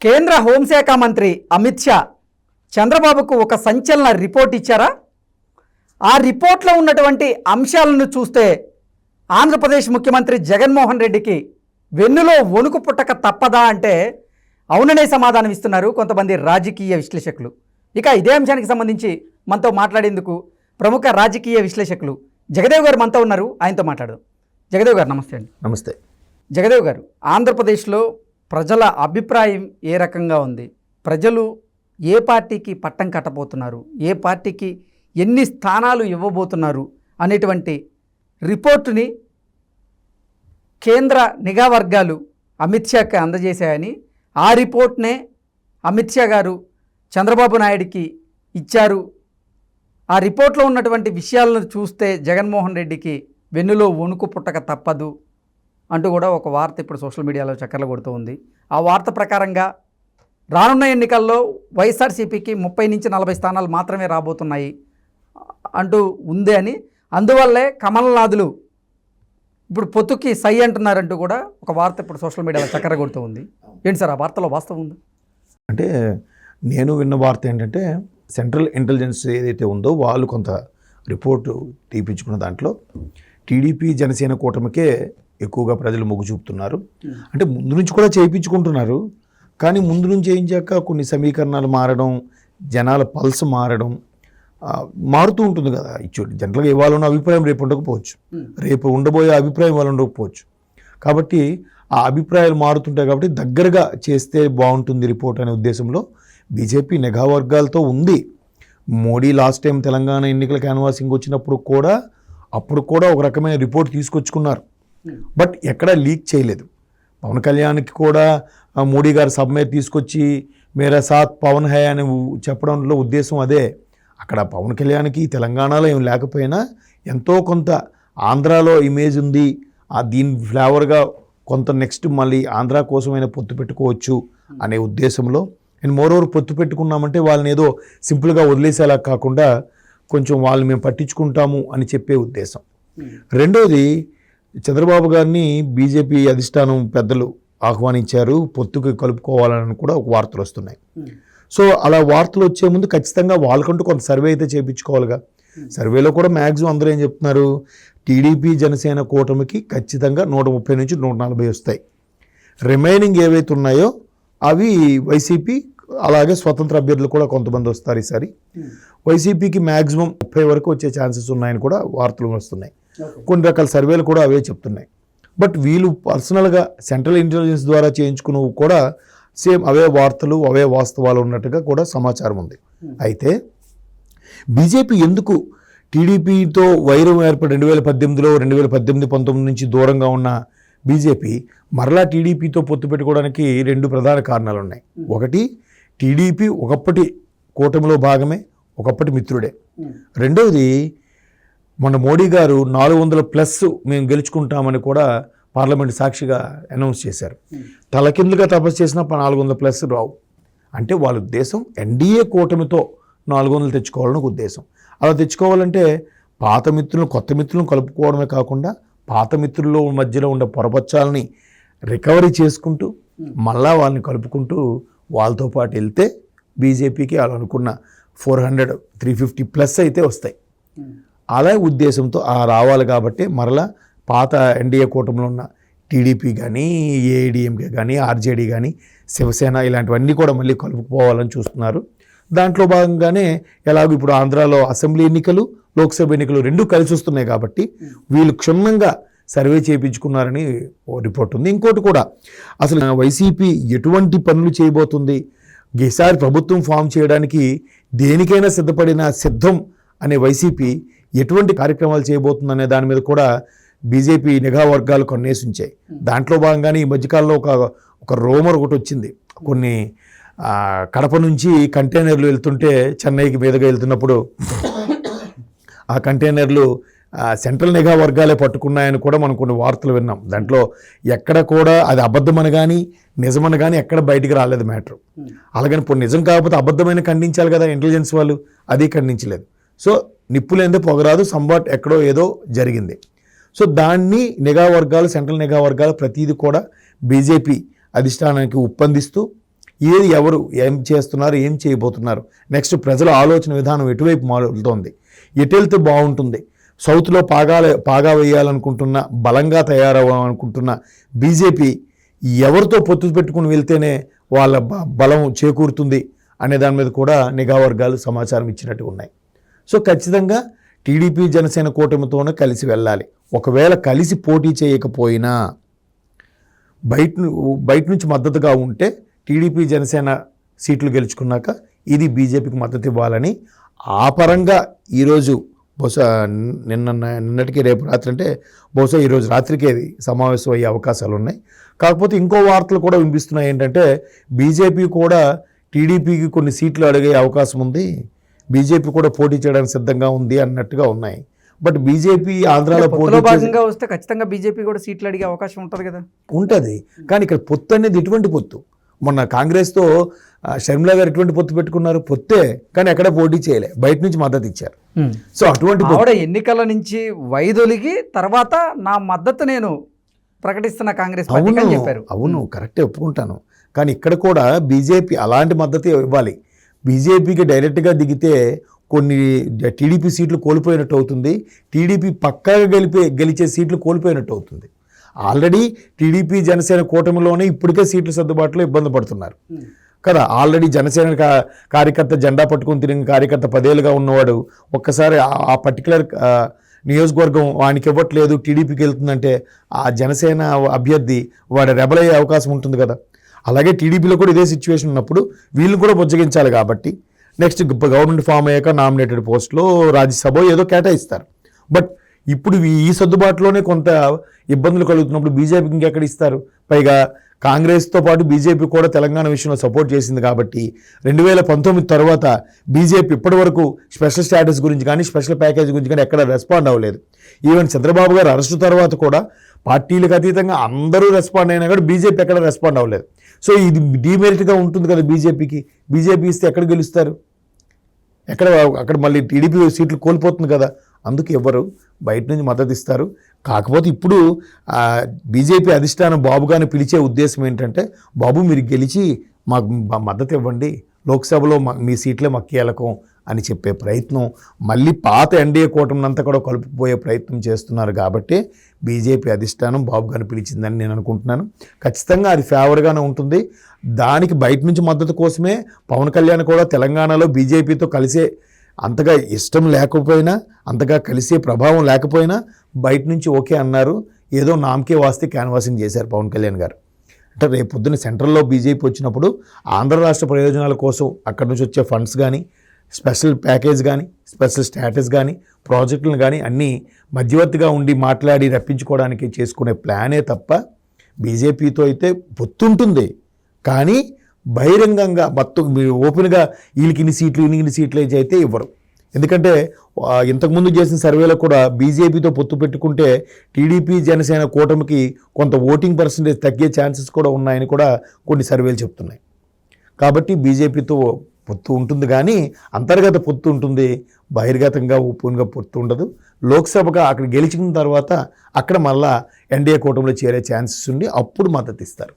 కేంద్ర హోంశాఖ మంత్రి అమిత్ షా చంద్రబాబుకు ఒక సంచలన రిపోర్ట్ ఇచ్చారా? ఆ రిపోర్ట్లో ఉన్నటువంటి అంశాలను చూస్తే ఆంధ్రప్రదేశ్ ముఖ్యమంత్రి జగన్మోహన్ రెడ్డికి వెన్నులో వణుకు పుట్టక తప్పదా అంటే అవుననే సమాధానం ఇస్తున్నారు కొంతమంది రాజకీయ విశ్లేషకులు. ఇక ఇదే అంశానికి సంబంధించి మనతో మాట్లాడేందుకు ప్రముఖ రాజకీయ విశ్లేషకులు జగదేవ్ గారు మనతో ఉన్నారు. ఆయనతో మాట్లాడదాం. జగదేవ్ గారు నమస్తే అండి. నమస్తే. జగదేవ్ గారు, ఆంధ్రప్రదేశ్లో ప్రజల అభిప్రాయం ఏ రకంగా ఉంది? ప్రజలు ఏ పార్టీకి పట్టం కట్టబోతున్నారు, ఏ పార్టీకి ఎన్ని స్థానాలు ఇవ్వబోతున్నారు అనేటువంటి రిపోర్టుని కేంద్ర నిఘా వర్గాలు అమిత్ షాకి అందజేశాయని, ఆ రిపోర్ట్నే అమిత్ షా గారు చంద్రబాబు నాయుడికి ఇచ్చారు. ఆ రిపోర్ట్లో ఉన్నటువంటి విషయాలను చూస్తే జగన్మోహన్ రెడ్డికి వెన్నులో వణుకు పుట్టక తప్పదు అంటూ కూడా ఒక వార్త ఇప్పుడు సోషల్ మీడియాలో చక్కర్లు కొడుతూ ఉంది. ఆ వార్త ప్రకారంగా రానున్న ఎన్నికల్లో వైఎస్ఆర్సీపీకి 30 నుంచి 40 స్థానాలు మాత్రమే రాబోతున్నాయి అంటూ ఉంది అని, అందువల్లే కమల్నాథులు ఇప్పుడు పొత్తుకి సై అంటున్నారంటూ కూడా ఒక వార్త ఇప్పుడు సోషల్ మీడియాలో చక్కర కొడుతూ ఉంది. ఏంటి సార్ ఆ వార్తలో వాస్తవం ఉంది? అంటే నేను విన్న వార్త ఏంటంటే, సెంట్రల్ ఇంటెలిజెన్స్ ఏదైతే ఉందో వాళ్ళు కొంత రిపోర్టు తీపించుకున్న దాంట్లో టీడీపీ జనసేన కూటమికే ఎక్కువగా ప్రజలు మొగ్గు చూపుతున్నారు. అంటే ముందు నుంచి కూడా చేయించుకుంటున్నారు, కానీ ముందు నుంచి చేయించాక కొన్ని సమీకరణాలు మారడం, జనాల పల్స్ మారడం మారుతూ ఉంటుంది కదా. జనరల్గా ఇవాళ ఉన్న అభిప్రాయం రేపు ఉండకపోవచ్చు, రేపు ఉండబోయే అభిప్రాయం ఇవాళ ఉండకపోవచ్చు. కాబట్టి ఆ అభిప్రాయాలు మారుతుంటాయి. కాబట్టి దగ్గరగా చేస్తే బాగుంటుంది రిపోర్ట్ అనే ఉద్దేశంలో బీజేపీ నిఘా వర్గాలతో ఉంది. మోడీ లాస్ట్ టైం తెలంగాణ ఎన్నికల క్యాన్వాసింగ్ వచ్చినప్పుడు కూడా అప్పుడు కూడా ఒక రకమైన రిపోర్ట్ తీసుకొచ్చుకున్నారు, బట్ ఎక్కడా లీక్ చేయలేదు. పవన్ కళ్యాణ్కి కూడా మోడీ గారు సభ మీద తీసుకొచ్చి మేరా సాత్ పవన్ హై అని చెప్పడంలో ఉద్దేశం అదే. అక్కడ పవన్ కళ్యాణ్కి తెలంగాణలో ఏం లేకపోయినా ఎంతో కొంత ఆంధ్రాలో ఇమేజ్ ఉంది, దీని ఫ్లేవర్గా కొంత నెక్స్ట్ మళ్ళీ ఆంధ్రా కోసమైనా పొత్తు పెట్టుకోవచ్చు అనే ఉద్దేశంలో. అండ్ మోరోవర్ పొత్తు పెట్టుకున్నామంటే వాళ్ళని ఏదో సింపుల్గా వదిలేసేలా కాకుండా కొంచెం వాళ్ళని మేము పట్టించుకుంటాము అని చెప్పే ఉద్దేశం. రెండోది, చంద్రబాబు గారిని బీజేపీ అధిష్టానం పెద్దలు ఆహ్వానించారు, పొత్తుకు కలుపుకోవాలని కూడా ఒక వార్తలు వస్తున్నాయి. సో అలా వార్తలు వచ్చే ముందు ఖచ్చితంగా వాళ్ళకంటూ కొంత సర్వే అయితే చేయించుకోవాలిగా. సర్వేలో కూడా మ్యాక్సిమం అందరూ ఏం చెప్తున్నారు, టీడీపీ జనసేన కూటమికి ఖచ్చితంగా 130 నుంచి 140 వస్తాయి. రిమైనింగ్ ఏవైతే ఉన్నాయో అవి వైసీపీ, అలాగే స్వతంత్ర అభ్యర్థులు కూడా కొంతమంది వస్తారు ఈసారి. వైసీపీకి మ్యాక్సిమం 30 వరకు వచ్చే ఛాన్సెస్ ఉన్నాయని కూడా వార్తలు వస్తున్నాయి. కొన్ని రకాల సర్వేలు కూడా అవే చెప్తున్నాయి. బట్ వీళ్ళు పర్సనల్గా సెంట్రల్ ఇంటెలిజెన్స్ ద్వారా చేయించుకున్నవి కూడా సేమ్ అవే వార్తలు, అవే వాస్తవాలు ఉన్నట్టుగా కూడా సమాచారం ఉంది. అయితే బీజేపీ ఎందుకు టీడీపీతో వైరం ఏర్పడి 2018లో 2018-19 నుంచి దూరంగా ఉన్న బీజేపీ మరలా టీడీపీతో పొత్తు పెట్టుకోవడానికి 2 ప్రధాన కారణాలు ఉన్నాయి. ఒకటి, టీడీపీ ఒకప్పటి కూటమిలో భాగమే, ఒకప్పటి మిత్రుడే. రెండవది, మొన్న మోడీ గారు 400+ మేము గెలుచుకుంటామని కూడా పార్లమెంట్ సాక్షిగా అనౌన్స్ చేశారు. తలకిందులుగా తపస్సు చేసిన 400+ రావు. అంటే వాళ్ళ ఉద్దేశం ఎన్డీఏ కూటమితో 400 తెచ్చుకోవాలని ఒక ఉద్దేశం. అలా తెచ్చుకోవాలంటే పాత మిత్రులను కొత్త మిత్రులను కలుపుకోవడమే కాకుండా పాత మిత్రుల్లో మధ్యలో ఉండే పొరపచ్చాలని రికవరీ చేసుకుంటూ మళ్ళా వాళ్ళని కలుపుకుంటూ వాళ్ళతో పాటు వెళ్తే బీజేపీకి వాళ్ళు అనుకున్న 400-350+ అయితే వస్తాయి. అలా ఉద్దేశంతో రావాలి. కాబట్టి మరలా పాత ఎన్డీఏ కూటమిలో ఉన్న టీడీపీ కానీ, ఏఐడిఎంకే కానీ, ఆర్జేడీ కానీ, శివసేన ఇలాంటివన్నీ కూడా మళ్ళీ కలుపుకోవాలని చూస్తున్నారు. దాంట్లో భాగంగానే ఎలాగో ఇప్పుడు ఆంధ్రాలో అసెంబ్లీ ఎన్నికలు, లోక్సభ ఎన్నికలు 2 కలిసి వస్తున్నాయి కాబట్టి వీళ్ళు క్షుణ్ణంగా సర్వే చేయించుకున్నారని ఓ రిపోర్ట్ ఉంది. ఇంకోటి కూడా, అసలు వైసీపీ ఎటువంటి పనులు చేయబోతుంది, ఈసారి ప్రభుత్వం ఫామ్ చేయడానికి దేనికైనా సిద్ధం అనే వైసీపీ ఎటువంటి కార్యక్రమాలు చేయబోతుందనే దాని మీద కూడా బీజేపీ నిఘా వర్గాలు కొన్నేసి ఉంచాయి. దాంట్లో భాగంగానే ఈ మధ్యకాలంలో ఒక రూమర్ ఒకటి వచ్చింది. కొన్ని కడప నుంచి కంటైనర్లు వెళ్తుంటే చెన్నైకి మీదుగా వెళ్తున్నప్పుడు ఆ కంటైనర్లు సెంట్రల్ నిఘా వర్గాలే పట్టుకున్నాయని కూడా మనం కొన్ని వార్తలు విన్నాం. దాంట్లో ఎక్కడ కూడా అది అబద్ధమని కానీ నిజమని కానీ ఎక్కడ బయటికి రాలేదు మ్యాటర్. అలాగని ఇప్పుడు నిజం కాకపోతే అబద్ధమైన ఖండించాలి కదా ఇంటెలిజెన్స్ వాళ్ళు, అది ఖండించలేదు. సో నిప్పులేందే పొగరాదు, సంబాట్ ఎక్కడో ఏదో జరిగింది. సో దాన్ని నిఘా వర్గాలు, సెంట్రల్ నిఘా వర్గాలు ప్రతిదీ కూడా బీజేపీ అధిష్టానానికి ఒప్పందిస్తూ ఏది ఎవరు ఏం చేస్తున్నారు, ఏం చేయబోతున్నారు, నెక్స్ట్ ప్రజల ఆలోచన విధానం ఎటువైపు మారుతోంది, ఎటు వెళ్తే బాగుంటుంది, సౌత్లో పాగా వేయాలనుకుంటున్న, బలంగా తయారవ్వాలనుకుంటున్న బీజేపీ ఎవరితో పొత్తు పెట్టుకుని వెళ్తేనే వాళ్ళ బలం చేకూరుతుంది అనే దాని మీద కూడా నిఘా వర్గాలు సమాచారం ఇచ్చినట్టు ఉన్నాయి. సో ఖచ్చితంగా టీడీపీ జనసేన కూటమితోనే కలిసి వెళ్ళాలి. ఒకవేళ కలిసి పోటీ చేయకపోయినా బయట నుంచి మద్దతుగా ఉంటే టీడీపీ జనసేన సీట్లు గెలుచుకున్నాక ఇది బీజేపీకి మద్దతు ఇవ్వాలని ఆ పరంగా ఈరోజు బహుశా నిన్నటికి రేపు రాత్రి అంటే బహుశా ఈరోజు రాత్రికి సమావేశం అయ్యే అవకాశాలు ఉన్నాయి. కాకపోతే ఇంకో వార్తలు కూడా వినిపిస్తున్నాయి ఏంటంటే బీజేపీ కూడా టీడీపీకి కొన్ని సీట్లు అడిగే అవకాశం ఉంది, బీజేపీ కూడా పోటీ చేయడానికి సిద్ధంగా ఉంది అన్నట్టుగా ఉన్నాయి. బట్ బీజేపీ ఆంధ్రాలో పోటీ భాగంగా వస్తే ఖచ్చితంగా బీజేపీ కూడా సీట్లు అడిగే అవకాశం ఉంటుంది కదా. ఉంటుంది, కానీ ఇక్కడ పొత్తు అనేది ఎటువంటి పొత్తు? మొన్న కాంగ్రెస్తో షర్మిలా గారు ఎటువంటి పొత్తు పెట్టుకున్నారు? పొత్తే, కానీ ఎక్కడ పోటీ చేయలే, బయట నుంచి మద్దతు ఇచ్చారు. సో అటువంటి ఎన్నికల నుంచి వైదొలిగి తర్వాత నా మద్దతు నేను ప్రకటిస్తున్న కాంగ్రెస్ చెప్పారు. అవును, కరెక్టే, ఒప్పుకుంటాను. కానీ ఇక్కడ కూడా బీజేపీ అలాంటి మద్దతు ఇవ్వాలి. బీజేపీకి డైరెక్ట్గా దిగితే కొన్ని టీడీపీ సీట్లు కోల్పోయినట్టు అవుతుంది, టీడీపీ పక్కాగా గెలిచే సీట్లు కోల్పోయినట్టు అవుతుంది. ఆల్రెడీ టీడీపీ జనసేన కూటమిలోనే ఇప్పటికే సీట్ల సర్దుబాటులో ఇబ్బంది పడుతున్నారు కదా. ఆల్రెడీ జనసేన కార్యకర్త, జెండా పట్టుకుని తిరిగిన కార్యకర్త 10 ఏళ్ళుగా ఉన్నవాడు ఒక్కసారి ఆ పర్టికులర్ నియోజకవర్గం వానికి ఇవ్వట్లేదు, టీడీపీకి వెళ్తుందంటే ఆ జనసేన అభ్యర్థి వాడు రెబల్ అయ్యే అవకాశం ఉంటుంది కదా. అలాగే టీడీపీలో కూడా ఇదే సిచ్యువేషన్ ఉన్నప్పుడు వీళ్ళు కూడా బుజ్జగించాలి. కాబట్టి నెక్స్ట్ గవర్నమెంట్ ఫామ్ అయ్యాక నామినేటెడ్ పోస్టులో రాజ్యసభ ఏదో కేటాయిస్తారు. బట్ ఇప్పుడు ఈ సర్దుబాటులోనే కొంత ఇబ్బందులు కలుగుతున్నప్పుడు బీజేపీకి ఇంకెక్కడ ఇస్తారు? పైగా కాంగ్రెస్తో పాటు బీజేపీ కూడా తెలంగాణ విషయంలో సపోర్ట్ చేసింది కాబట్టి 2019 తర్వాత బీజేపీ ఇప్పటి వరకు స్పెషల్ స్టేటస్ గురించి కానీ స్పెషల్ ప్యాకేజ్ గురించి కానీ ఎక్కడ రెస్పాండ్ అవ్వలేదు. ఈవెన్ చంద్రబాబు గారు అరెస్టు తర్వాత కూడా పార్టీలకు అతీతంగా అందరూ రెస్పాండ్ అయినా కూడా బీజేపీ ఎక్కడ రెస్పాండ్ అవ్వలేదు. సో ఇది డీమెరిట్గా ఉంటుంది కదా బీజేపీకి. బీజేపీ ఇస్తే ఎక్కడ గెలుస్తారు? అక్కడ మళ్ళీ టీడీపీ సీట్లు కోల్పోతుంది కదా. అందుకు ఎవరు బయట నుంచి మద్దతు ఇస్తారు. కాకపోతే ఇప్పుడు బీజేపీ అధిష్టానం బాబు గారిని పిలిచే ఉద్దేశం ఏంటంటే, బాబు మీరు గెలిచి మాకు మద్దతు ఇవ్వండి, లోక్సభలో మీ సీట్లే మాకు కీలకం అని చెప్పే ప్రయత్నం, మళ్ళీ పాత ఎన్డీఏ కూటమినంతా కూడా కలుపుకుపోయే ప్రయత్నం చేస్తున్నారు. కాబట్టి బీజేపీ అధిష్టానం బాబు గారిని పిలిచిందని నేను అనుకుంటున్నాను. ఖచ్చితంగా అది ఫేవర్గానే ఉంటుంది. దానికి బయట నుంచి మద్దతు కోసమే పవన్ కళ్యాణ్ కూడా తెలంగాణలో బీజేపీతో కలిసే అంతగా ఇష్టం లేకపోయినా, అంతగా కలిసే ప్రభావం లేకపోయినా బయట నుంచి ఓకే అన్నారు. ఏదో నామకే వాస్తే క్యాన్వాసింగ్ చేశారు పవన్ కళ్యాణ్ గారు. అంటే రేపు పొద్దున్న సెంట్రల్లో బీజేపీ వచ్చినప్పుడు ఆంధ్ర రాష్ట్ర ప్రయోజనాల కోసం అక్కడి నుంచి వచ్చే ఫండ్స్ కానీ, స్పెషల్ ప్యాకేజ్ కానీ, స్పెషల్ స్టేటస్ కానీ, ప్రాజెక్టులను కానీ అన్నీ మధ్యవర్తిగా ఉండి మాట్లాడి రప్పించుకోవడానికి చేసుకునే ప్లానే తప్ప బీజేపీతో అయితే పొత్తుంటుంది. కానీ బహిరంగంగా మొత్తం మీరు ఓపెన్గా వీళ్ళకి ఇన్ని సీట్లు అయితే ఇవ్వరు. ఎందుకంటే ఇంతకుముందు చేసిన సర్వేలో కూడా బీజేపీతో పొత్తు పెట్టుకుంటే టీడీపీ జనసేన కూటమికి కొంత ఓటింగ్ పర్సంటేజ్ తగ్గే ఛాన్సెస్ కూడా ఉన్నాయని కూడా కొన్ని సర్వేలు చెప్తున్నాయి. కాబట్టి బీజేపీతో పొత్తు ఉంటుంది, కానీ అంతర్గత పొత్తు ఉంటుంది, బహిర్గతంగా ఓపెన్గా పొత్తు ఉండదు. లోక్సభగా అక్కడ గెలిచిన తర్వాత అక్కడ మళ్ళా ఎన్డీఏ కూటమిలో చేరే ఛాన్సెస్ ఉండి అప్పుడు మద్దతు ఇస్తారు.